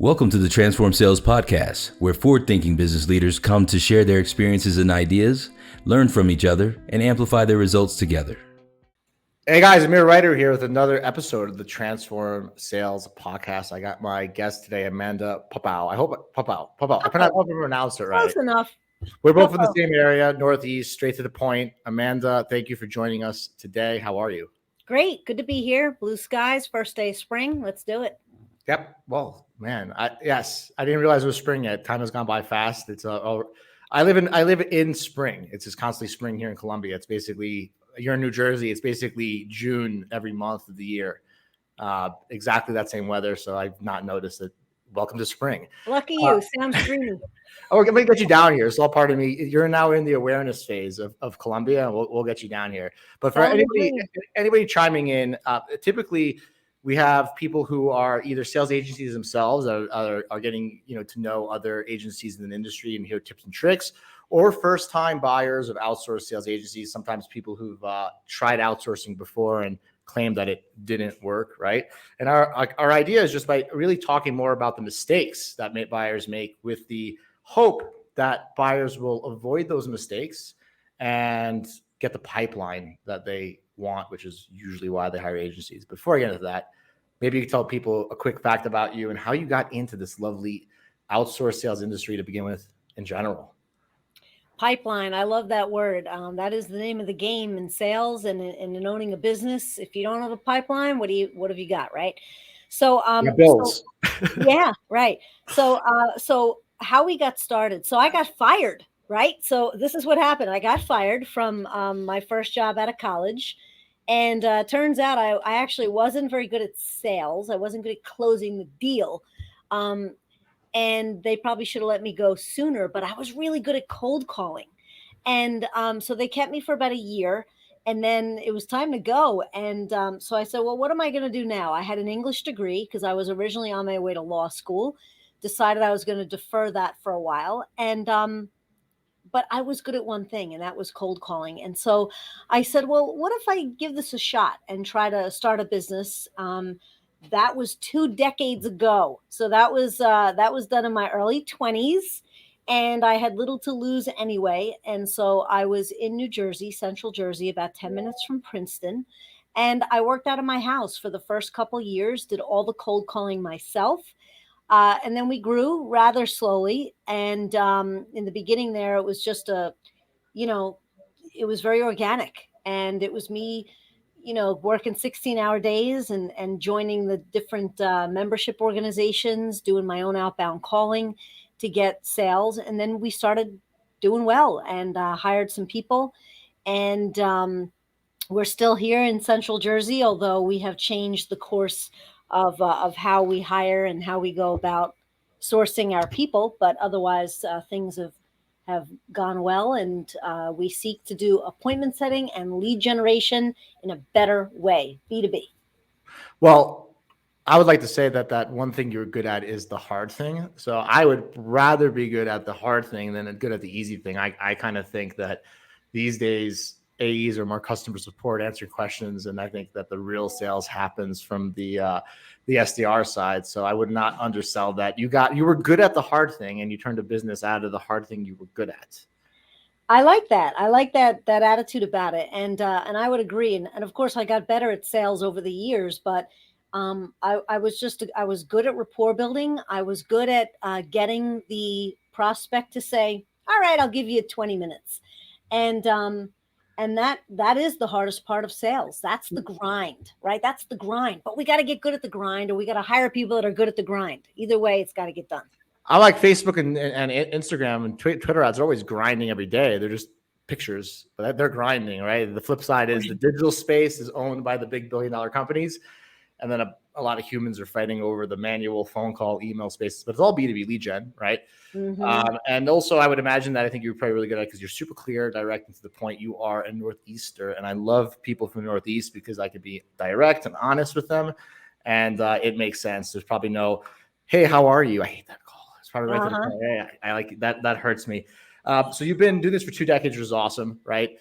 Welcome to the Transform Sales Podcast, where forward-thinking business leaders come to share their experiences and ideas, learn from each other, and amplify their results together. Hey guys, Amir Reiter here with another episode of the Transform Sales Podcast. I got my guest today, Amanda Puppo. I hope Puppo. I pronounced it right. Close enough. We're both from the same area, Northeast, straight to the point. Amanda, thank you for joining us today. How are you? Great. Good to be here. Blue skies, first day of spring. Let's do it. Yep. Well, man, I didn't realize it was spring yet. Time has gone by fast. It's I live in spring. It's just constantly spring here in Columbia. It's basically, you're in New Jersey. It's basically June every month of the year. Exactly that same weather. So I've not noticed it. Welcome to spring. Lucky you. Sounds dreamy. We're going to get you down here. It's all part of me. You're now in the awareness phase of Columbia. We'll get you down here. But for anybody chiming in, typically we have people who are either sales agencies themselves are getting to know other agencies in the industry and hear tips and tricks, or first-time buyers of outsourced sales agencies. Sometimes people who've tried outsourcing before and claim that it didn't work, right? And our idea is just by really talking more about the mistakes that buyers make, with the hope that buyers will avoid those mistakes and get the pipeline that they want, which is usually why they hire agencies. Before I get into that, maybe you can tell people a quick fact about you and how you got into this lovely outsourced sales industry to begin with in general. Pipeline. I love that word. That is the name of the game in sales and in owning a business. If you don't have a pipeline, what have you got, right? So, bills. Yeah, right. So how we got started. So I got fired, right? So this is what happened. I got fired from my first job out of college. And turns out I actually wasn't very good at sales. I wasn't good at closing the deal. And they probably should have let me go sooner, but I was really good at cold calling. And so they kept me for about a year, and then it was time to go. And so I said, well, what am I going to do now? I had an English degree because I was originally on my way to law school, decided I was going to defer that for a while. And but I was good at one thing, and that was cold calling. And so I said, well, what if I give this a shot and try to start a business? That was 2 decades ago. So that was done in my early 20s, and I had little to lose anyway. And so I was in New Jersey, Central Jersey, about 10 minutes from Princeton. And I worked out of my house for the first couple of years, did all the cold calling myself. And then we grew rather slowly. And in the beginning there, it was just it was very organic. And it was me, working 16-hour days and joining the different membership organizations, doing my own outbound calling to get sales. And then we started doing well and hired some people. And we're still here in Central Jersey, although we have changed the course of how we hire and how we go about sourcing our people. But otherwise, things have gone well, and we seek to do appointment setting and lead generation in a better way, B2B. Well, I would like to say that one thing you're good at is the hard thing. So I would rather be good at the hard thing than good at the easy thing. I kind of think that these days AEs are more customer support, answering questions, and I think that the real sales happens from the SDR side. So I would not undersell that. You were good at the hard thing, and you turned a business out of the hard thing you were good at. I like that. I like that attitude about it, and I would agree. And of course, I got better at sales over the years, but I was good at rapport building. I was good at getting the prospect to say, "All right, I'll give you 20 minutes," and that is the hardest part of sales. That's the grind, right? That's the grind. But we got to get good at the grind, or we got to hire people that are good at the grind. Either way, it's got to get done. I like Facebook and Instagram and Twitter ads are always grinding every day. They're just pictures, but they're grinding, right? The flip side is the digital space is owned by the big billion-dollar companies. And then a lot of humans are fighting over the manual phone call, email spaces, but it's all B2B lead gen, right? Mm-hmm. And also I would imagine that I think you're probably really good at it because you're super clear, direct, and to the point. You are a Northeaster, and I love people from the Northeast because I could be direct and honest with them, and it makes sense. There's probably no, hey, how are you? I hate that call. It's probably right to the point. Yeah, I like it. That hurts me. So you've been doing this for 2 decades, which is awesome, right?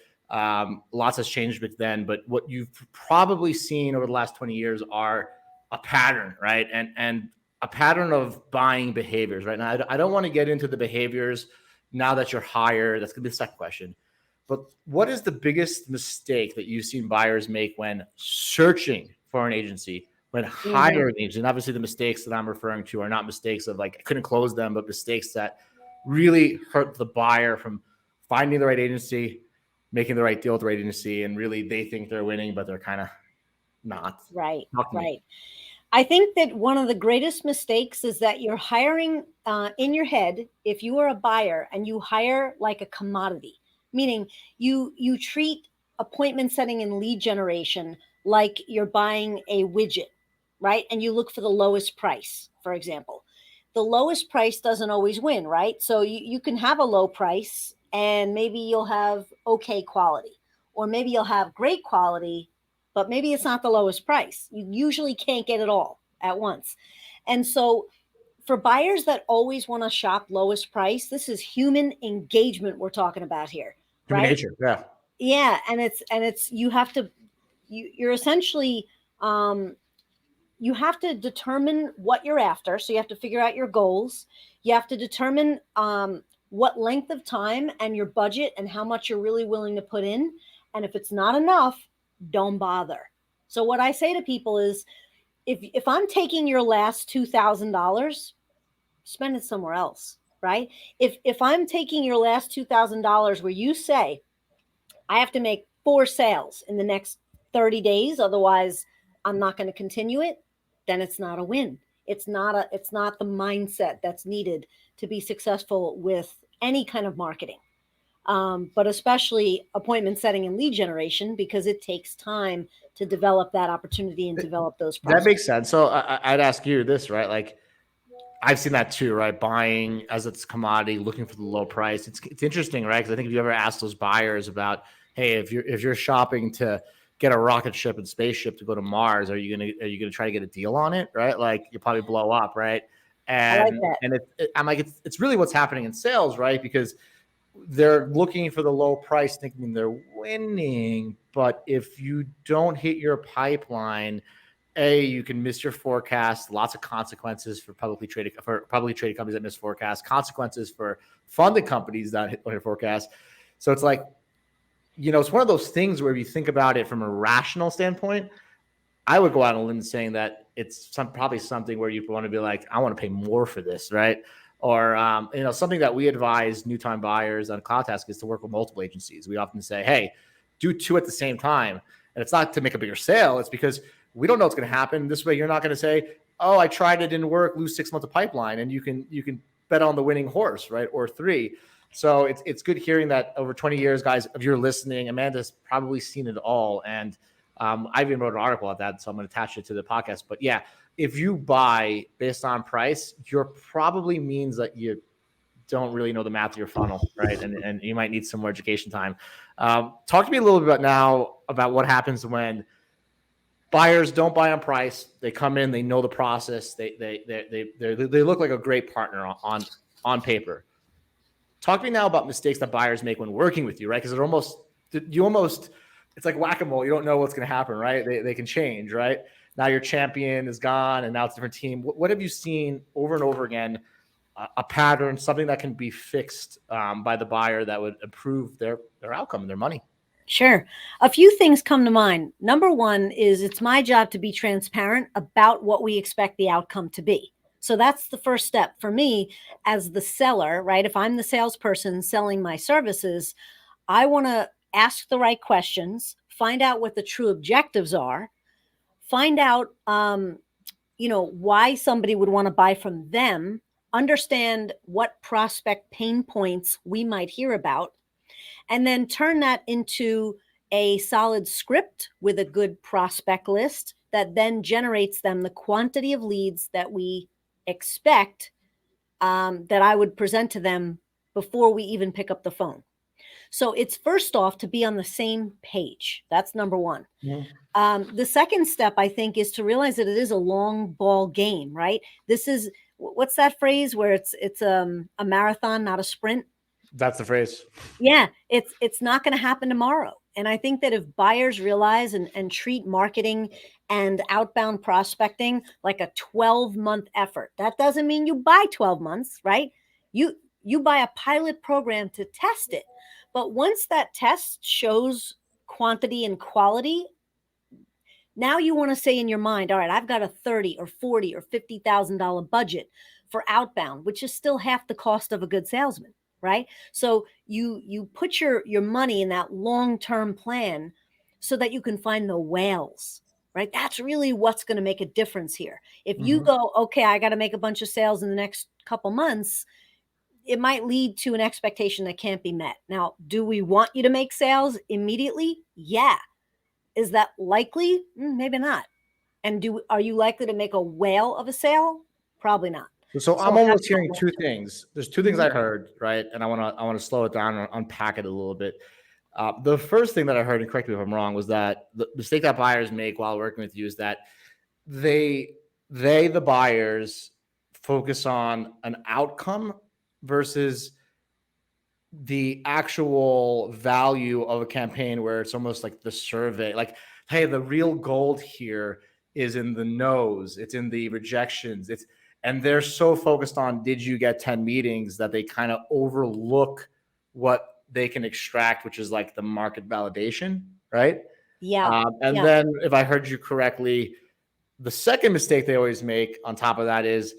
Lots has changed back then, but what you've probably seen over the last 20 years are a pattern, right? And a pattern of buying behaviors right now. I don't want to get into the behaviors now that you're hired. That's going to be the second question. But what is the biggest mistake that you've seen buyers make when searching for an agency, when hiring an agent? And obviously, the mistakes that I'm referring to are not mistakes of like I couldn't close them, but mistakes that really hurt the buyer from finding the right agency, making the right deal with the right agency, and really they think they're winning, but they're kind of not. Right. I think that one of the greatest mistakes is that you're hiring in your head, if you are a buyer and you hire like a commodity, meaning you treat appointment setting and lead generation like you're buying a widget, right? And you look for the lowest price, for example. The lowest price doesn't always win, right? So you can have a low price and maybe you'll have okay quality, or maybe you'll have great quality, but maybe it's not the lowest price. You usually can't get it all at once. And so for buyers that always want to shop lowest price, this is human engagement we're talking about here, Human right? nature, yeah. Yeah, and it's you have to you're essentially you have to determine what you're after. So you have to figure out your goals. You have to determine what length of time and your budget and how much you're really willing to put in. And if it's not enough, don't bother. So what I say to people is, if I'm taking your last $2,000, spend it somewhere else, right? If I'm taking your last $2,000 where you say, I have to make 4 sales in the next 30 days, otherwise I'm not going to continue it, then it's not a win. It's not the mindset that's needed to be successful with any kind of marketing. But especially appointment setting and lead generation, because it takes time to develop that opportunity and develop those prospects. That makes sense. So I'd ask you this, right? Like I've seen that too, right? Buying as it's commodity, looking for the low price. It's interesting, right? Because I think if you ever ask those buyers about, hey, if you're shopping to get a rocket ship and spaceship to go to Mars, are you gonna try to get a deal on it, right? Like you'll probably blow up, right? And I like that. I'm like, it's really what's happening in sales, right? Because they're looking for the low price, thinking they're winning. But if you don't hit your pipeline, you can miss your forecast. Lots of consequences for publicly traded companies that miss forecasts. Consequences for funded companies that hit their forecast. So it's like, it's one of those things where if you think about it from a rational standpoint, I would go out on a limb saying that it's probably something where you want to be like, I want to pay more for this, right? Or, something that we advise new time buyers on CloudTask is to work with multiple agencies. We often say, hey, do 2 at the same time. And it's not to make a bigger sale. It's because we don't know what's going to happen. This way, you're not going to say, oh, I tried it, didn't work, lose 6 months of pipeline. And you can bet on the winning horse, right? Or 3. So it's good hearing that over 20 years, guys, if you're listening, Amanda's probably seen it all. And I even wrote an article on that, so I'm going to attach it to the podcast. But yeah, if you buy based on price, you're probably means that you don't really know the math of your funnel, right? And you might need some more education time. Talk to me a little bit about what happens when buyers don't buy on price. They come in, they know the process. They look like a great partner on paper. Talk to me now about mistakes that buyers make when working with you, right? Because it's like whack-a-mole. You don't know what's going to happen, right? They can change, right? Now your champion is gone and now it's a different team. What have you seen over and over again, a pattern, something that can be fixed by the buyer that would improve their outcome and their money? Sure. A few things come to mind. Number one is it's my job to be transparent about what we expect the outcome to be. So that's the first step for me as the seller, right? If I'm the salesperson selling my services, I want to ask the right questions, find out what the true objectives are, find out, why somebody would want to buy from them, understand what prospect pain points we might hear about, and then turn that into a solid script with a good prospect list that then generates them the quantity of leads that we expect, that I would present to them before we even pick up the phone. So it's first off to be on the same page. That's number one. Yeah. The second step, I think, is to realize that it is a long ball game, right? This is, what's that phrase where it's a marathon, not a sprint? That's the phrase. Yeah, it's not going to happen tomorrow. And I think that if buyers realize and treat marketing and outbound prospecting like a 12-month effort. That doesn't mean you buy 12 months, right? You buy a pilot program to test it. But once that test shows quantity and quality, now you want to say in your mind, all right, I've got a 30 or 40 or $50,000 budget for outbound, which is still half the cost of a good salesman, right? So you put your money in that long-term plan so that you can find the whales, right? That's really what's going to make a difference here. If you go, okay, I got to make a bunch of sales in the next couple months, it might lead to an expectation that can't be met. Now, do we want you to make sales immediately? Yeah. Is that likely? Maybe not. And are you likely to make a whale of a sale? Probably not. So I'm almost hearing two things. There's two things I heard, right? And I want to slow it down and unpack it a little bit. The first thing that I heard, and correct me if I'm wrong, was that the mistake that buyers make while working with you is that the buyers focus on an outcome versus the actual value of a campaign, where it's almost like the survey, like, hey, the real gold here is in the no's, it's in the rejections, and they're so focused on did you get 10 meetings that they kind of overlook what they can extract, which is like the market validation, right? Yeah. Then if I heard you correctly, the second mistake they always make on top of that is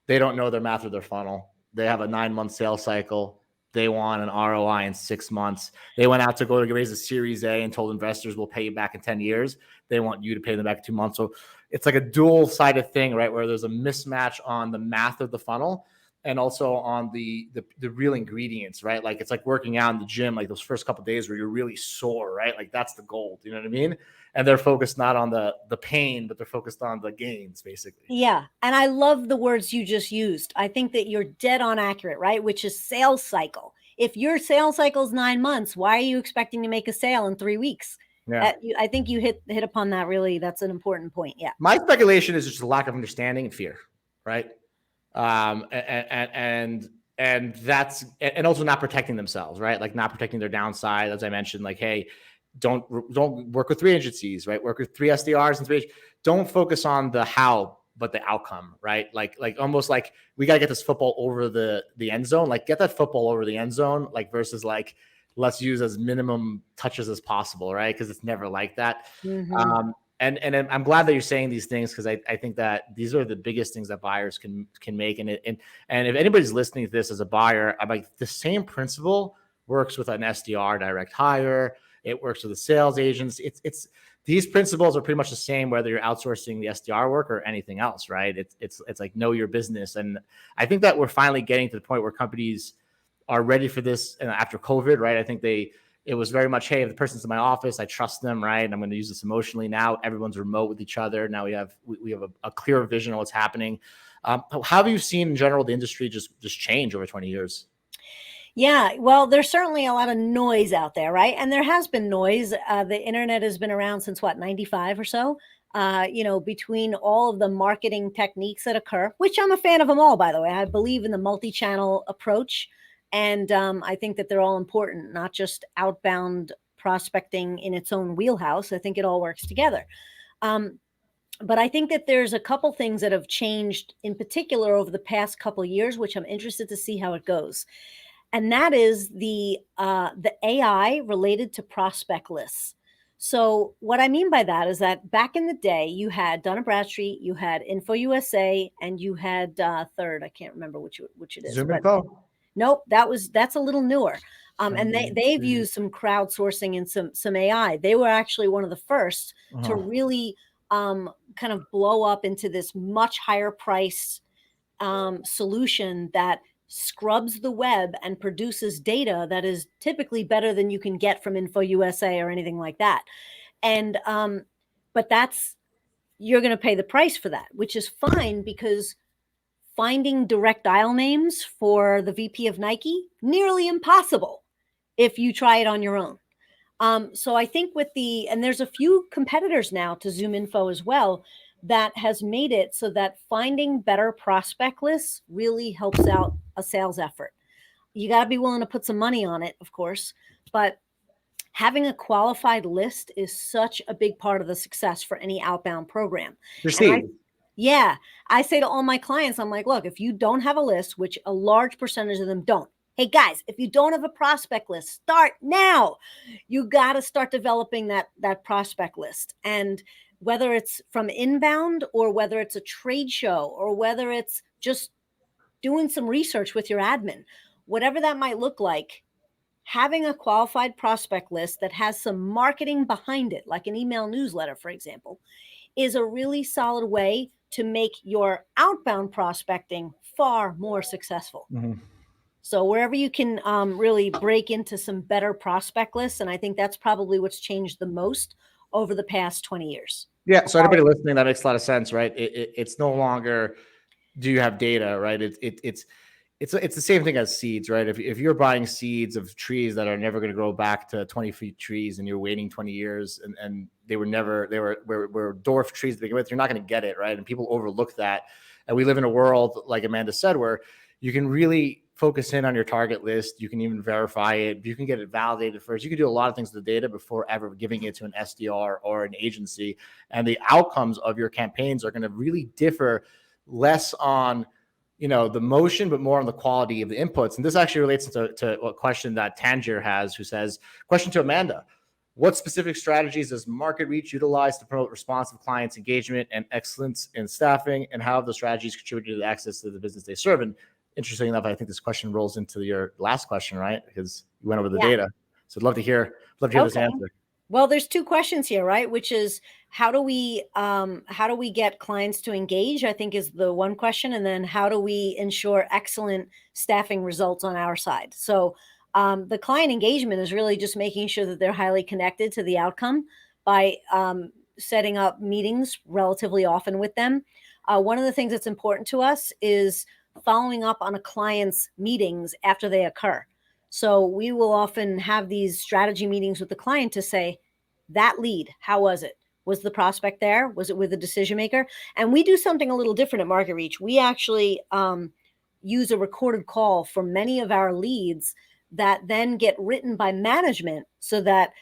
they don't know their math of their funnel. They have a 9-month sales cycle. They want an ROI in 6 months. They went out to go to raise a Series A and told investors we'll pay you back in 10 years. They want you to pay them back in 2 months. So it's like a dual-sided thing, right? Where there's a mismatch on the math of the funnel and also on the real ingredients, right? Like it's like working out in the gym, like those first couple of days where you're really sore, right? Like that's the gold, you know what I mean? And they're focused not on the pain, but they're focused on the gains, basically. Yeah. And I love the words you just used. I think that you're dead on accurate, right? Which is sales cycle. If your sales cycle is 9 months, why are you expecting to make a sale in 3 weeks? Yeah. I think you hit upon that. Really, that's an important point. Yeah. My speculation is just a lack of understanding and fear, right? And that's, and also not protecting themselves, right? Like not protecting their downside. As I mentioned, like, hey, don't work with 3 agencies, right? Work with 3 SDRs and 3. Don't focus on the how, but the outcome, right? Like almost like we got to get this football over the end zone, like get that football over the end zone, like versus like, let's use as minimum touches as possible, right? Because it's never like that. And I'm glad that you're saying these things, because I think that these are the biggest things that buyers can make. And if anybody's listening to this as a buyer, I'm like, the same principle works with an SDR direct hire. It works with the sales agents. It's these principles are pretty much the same whether you're outsourcing the SDR work or anything else, right? It's like know your business. And I think that we're finally getting to the point where companies are ready for this. And after COVID, right? I think it was very much, hey, if the person's in my office, I trust them, right? And I'm going to use this emotionally. Now everyone's remote with each other. Now we have a clear vision of what's happening. How have you seen in general the industry just change over 20 years? Yeah, well, there's certainly a lot of noise out there, right? And there has been noise. The internet has been around since 95 or so. Between all of the marketing techniques that occur, which I'm a fan of them all, by the way. I believe in the multi-channel approach. And I think that they're all important, not just outbound prospecting in its own wheelhouse. I think it all works together. But I think that there's a couple things that have changed in particular over the past couple of years, which I'm interested to see how it goes. And that is the AI related to prospect lists. So what I mean by that is that back in the day, you had Dun & Bradstreet, you had InfoUSA, and you had third. I can't remember which it is. ZoomInfo. Nope, that's a little newer. And they've used some crowdsourcing and some AI. They were actually one of the first to really kind of blow up into this much higher price solution that scrubs the web and produces data that is typically better than you can get from InfoUSA or anything like that. And but you're going to pay the price for that, which is fine, because finding direct dial names for the VP of Nike, nearly impossible if you try it on your own. So I think and there's a few competitors now to ZoomInfo as well, that has made it so that finding better prospect lists really helps out a sales effort. You got to be willing to put some money on it, of course, but Having a qualified list is such a big part of the success for any outbound program. Proceed. I say to all my clients, I'm like, look, if you don't have a list, which a large percentage of them don't, hey guys, if you don't have a prospect list, start now. You got to start developing that prospect list. And whether it's from inbound or whether it's a trade show or whether it's just doing some research with your admin, whatever that might look like, having a qualified prospect list that has some marketing behind it, like an email newsletter, for example, is a really solid way to make your outbound prospecting far more successful. Mm-hmm. So wherever you can really break into some better prospect lists, and I think that's probably what's changed the most over the past 20 years. Yeah. So anybody listening, that makes a lot of sense, right? It's no longer, do you have data, right? It's the same thing as seeds, right? If you're buying seeds of trees that are never going to grow back to 20 feet trees and you're waiting 20 years and they were dwarf trees to begin with, you're not going to get it, right? And people overlook that. And we live in a world, like Amanda said, where you can really focus in on your target list. You can even verify it. You can get it validated first. You can do a lot of things with the data before ever giving it to an SDR or an agency. And the outcomes of your campaigns are going to really differ less on the motion, but more on the quality of the inputs. And this actually relates to a question that Tangier has, who says, question to Amanda: what specific strategies does MarketReach utilize to promote responsive clients engagement and excellence in staffing? And how have the strategies contributed to the access to the business they serve? And interesting enough, I think this question rolls into your last question, right? Because you went over the data. So I'd love to hear this answer. Well, there's two questions here, right? Which is how do we get clients to engage, I think is the one question. And then how do we ensure excellent staffing results on our side? So the client engagement is really just making sure that they're highly connected to the outcome by setting up meetings relatively often with them. One of the things that's important to us is following up on a client's meetings after they occur. So we will often have these strategy meetings with the client to say, that lead, how was it? Was the prospect there? Was it with the decision maker? And we do something a little different at MarketReach. We actually use a recorded call for many of our leads that then get written by management so that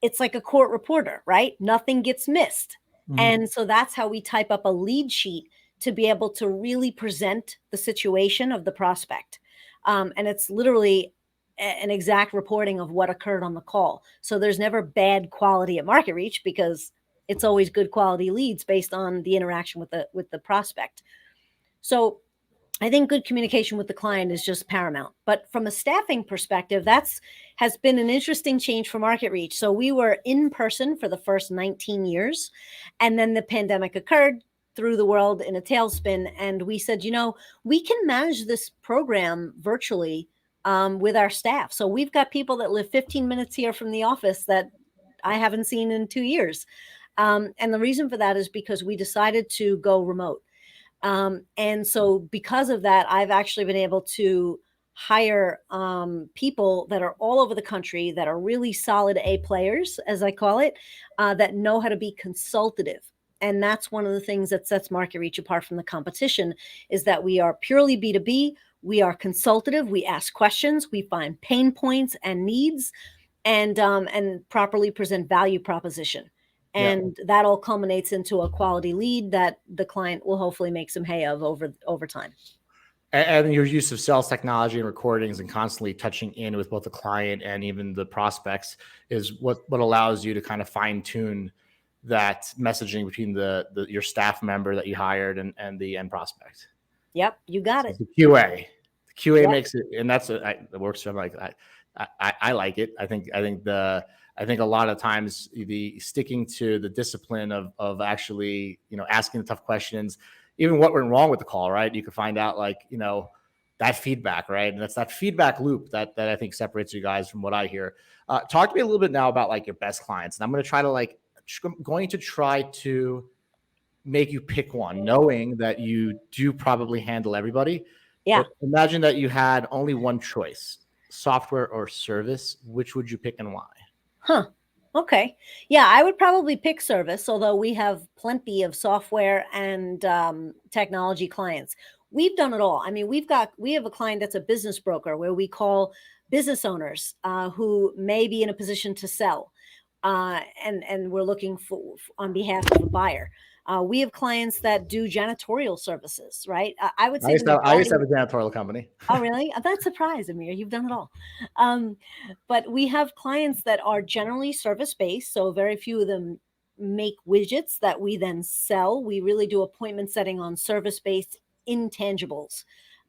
it's like a court reporter, right? Nothing gets missed. Mm-hmm. And so that's how we type up a lead sheet to be able to really present the situation of the prospect. And it's literally an exact reporting of what occurred on the call. So there's never bad quality at MarketReach because it's always good quality leads based on the interaction with the prospect. So I think good communication with the client is just paramount. But from a staffing perspective, has been an interesting change for MarketReach. So we were in person for the first 19 years, and then the pandemic occurred, threw the world in a tailspin. And we said, we can manage this program virtually with our staff. So we've got people that live 15 minutes here from the office that I haven't seen in 2 years. And the reason for that is because we decided to go remote. And so because of that, I've actually been able to hire people that are all over the country that are really solid A players, as I call it, that know how to be consultative. And that's one of the things that sets MarketReach apart from the competition, is that we are purely B2B. We are consultative. We ask questions. We find pain points and needs, and properly present value proposition. And that all culminates into a quality lead that the client will hopefully make some hay of over time. And your use of sales technology and recordings and constantly touching in with both the client and even the prospects is what allows you to kind of fine tune that messaging between your staff member that you hired and the end prospect. Yep, you got it. The QA makes it, and it works for me. I like it. I think a lot of times the sticking to the discipline of actually asking the tough questions, even what went wrong with the call, right? You can find out that feedback, right? And that's that feedback loop that I think separates you guys from what I hear. Talk to me a little bit now about your best clients, and I'm going to try to make you pick one, knowing that you do probably handle everybody. Yeah. But imagine that you had only one choice, software or service. Which would you pick and why? Huh. Okay. Yeah, I would probably pick service, although we have plenty of software and technology clients. We've done it all. I mean, we have a client that's a business broker where we call business owners who may be in a position to sell, and we're looking for on behalf of a buyer. We have clients that do janitorial services, right? I would say I used to have a janitorial company. Oh, really? I'm not surprised, Amir. You've done it all. But we have clients that are generally service-based, so very few of them make widgets that we then sell. We really do appointment setting on service-based intangibles.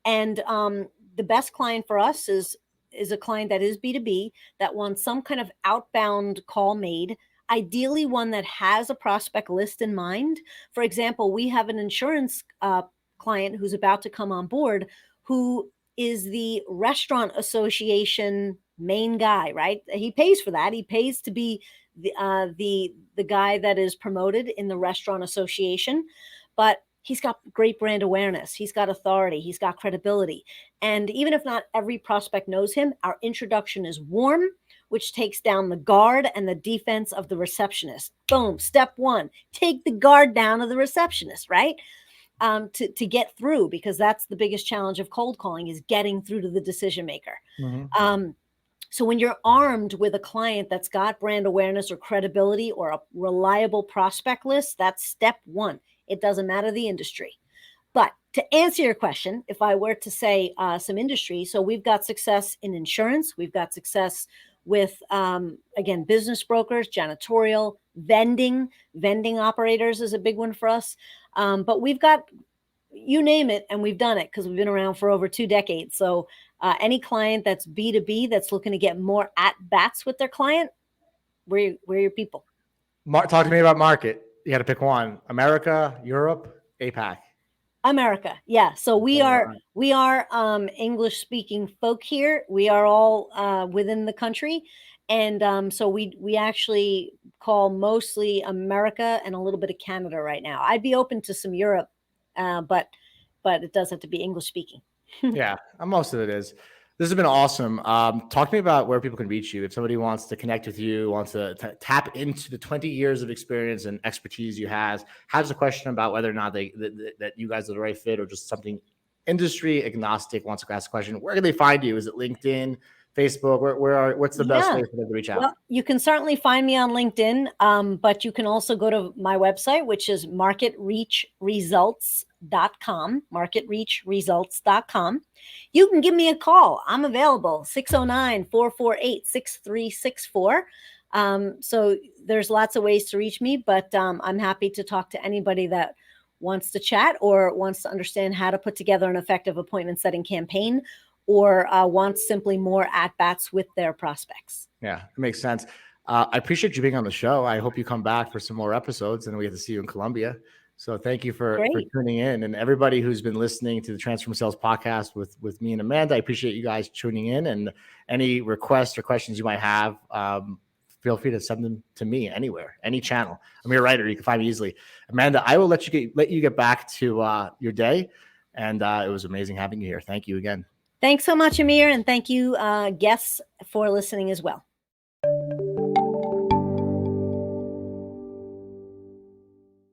And the best client for us is a client that is B2B that wants some kind of outbound call made, ideally one that has a prospect list in mind. For example, we have an insurance client who's about to come on board who is the restaurant association main guy, right? He pays for that. He pays to be the guy that is promoted in the restaurant association, but he's got great brand awareness. He's got authority. He's got credibility. And even if not every prospect knows him, our introduction is warm, which takes down the guard and the defense of the receptionist. Boom. Step one, take the guard down of the receptionist, right? To get through, because that's the biggest challenge of cold calling, is getting through to the decision maker. Mm-hmm. So when you're armed with a client that's got brand awareness or credibility or a reliable prospect list, that's step one. It doesn't matter the industry. But to answer your question, if I were to say some industry, so we've got success in insurance, we've got success with, again, business brokers, janitorial, vending operators is a big one for us. But we've got, you name it, and we've done it because we've been around for over 2 decades. So any client that's B2B that's looking to get more at bats with their client, we're your people. Talk to me about market. You got to pick one: America, Europe, APAC. America, yeah. So we are English speaking folk here. We are all within the country, and so we actually call mostly America and a little bit of Canada right now. I'd be open to some Europe, but it does have to be English speaking. Yeah, most of it is. This has been awesome. Talk to me about where people can reach you. If somebody wants to connect with you, wants to tap into the 20 years of experience and expertise you has a question about whether or not that you guys are the right fit, or just something industry agnostic, wants to ask a question, where can they find you? Is it LinkedIn, Facebook? What's the best way for them to reach out? Well, you can certainly find me on LinkedIn, but you can also go to my website, which is MarketReachResults.com, MarketReachResults.com. You can give me a call. I'm available, 609-448-6364. So there's lots of ways to reach me, but I'm happy to talk to anybody that wants to chat or wants to understand how to put together an effective appointment setting campaign, or wants simply more at-bats with their prospects. Yeah, it makes sense. I appreciate you being on the show. I hope you come back for some more episodes and we get to see you in Colombia. So thank you for tuning in. And everybody who's been listening to the Transform Sales podcast with me and Amanda, I appreciate you guys tuning in. And any requests or questions you might have, feel free to send them to me anywhere, any channel. Amir Reiter, you can find me easily. Amanda, I will let you get back to your day. And it was amazing having you here. Thank you again. Thanks so much, Amir. And thank you, guests, for listening as well.